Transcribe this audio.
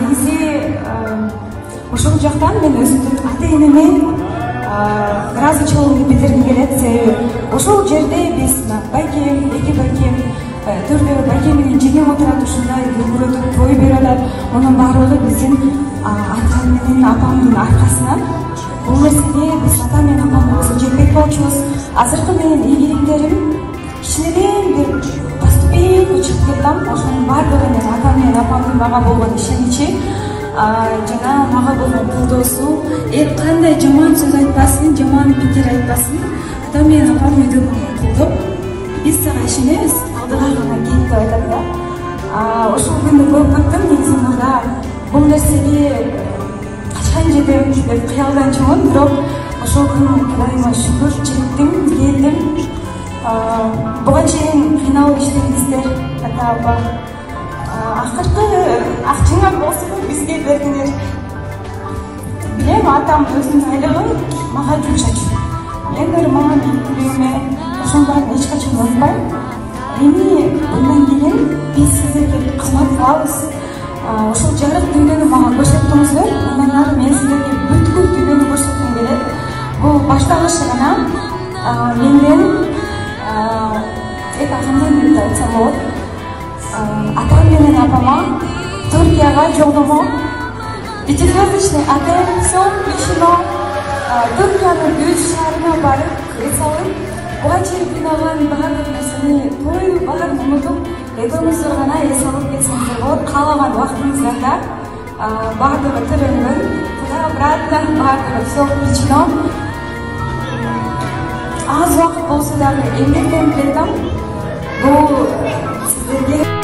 негизи ошол жактан мен өзүмдүн ата-энеме ыраазычы болууну билдиргим келет. Себеби ошол жерде биз байкем, эки байкем, төртөө байкем менен жеңем отурат, ушундай дүркүрөтүп той берип атат. Мунун баардыгы биздин аткам менен апамдын аркасынан. Бул нерсеге биз ата менен апамды жетпек болчубуз. Азыркы менин ийгиликтерим кичинеден бир поступенько чыгып кеткем. Ошонун баардыгы менен ата менен апамдын мага болгон ишеничи, жана мага болгон колдоосу. Кандай жаман сөз айтпасын, жаман пикир айтпасын, ата менен апам үйдө мага колдоп, биз сага ишенебиз, алдыга гана кет деп айтат да. Ошол күндү көрүп кеттим. Негизи мында бул нерсеге качан жетем деп кыялданчумун, бирок ошол күнү Кудайыма шүгүр жеттим, келдим. Буга чейин кыйналып иштедиңиздер, ата апа. Акыркы акчаңар болсун бизге бердиңер. Билем, атам өзүнүн айлыгын мага жумшачу. Мен дагы мага бийлигиме ошонун баарын эч качан унутпайм. Эми мындан кийин биз сиздерге кызмат кылабыз. Ошол жарык дүйнөнү мага көрсөттүңүздөр. Мындан ары мен сиздерге бүткүл дүйнөнү көрсөткүм келет. Бул башталыш гана. Менден кандай деп айтсам болот. Атам менен апама Түркияга жолдомо, пятихаточный отель, все включено. Түркиянын 3 шаарына барып, кыйт салып, буга чейин кыйналган баардык нерсени, тойдун баарын унутуп, экөөңүздөр гана эс алып кетсеңиздер болот. Каалаган убактыңыздарда баардыгы төлөнгөн, туда-обратно баардыгы все включено. Аз убакыт болсо дагы эмгектенип кеттим. Бул сиздерге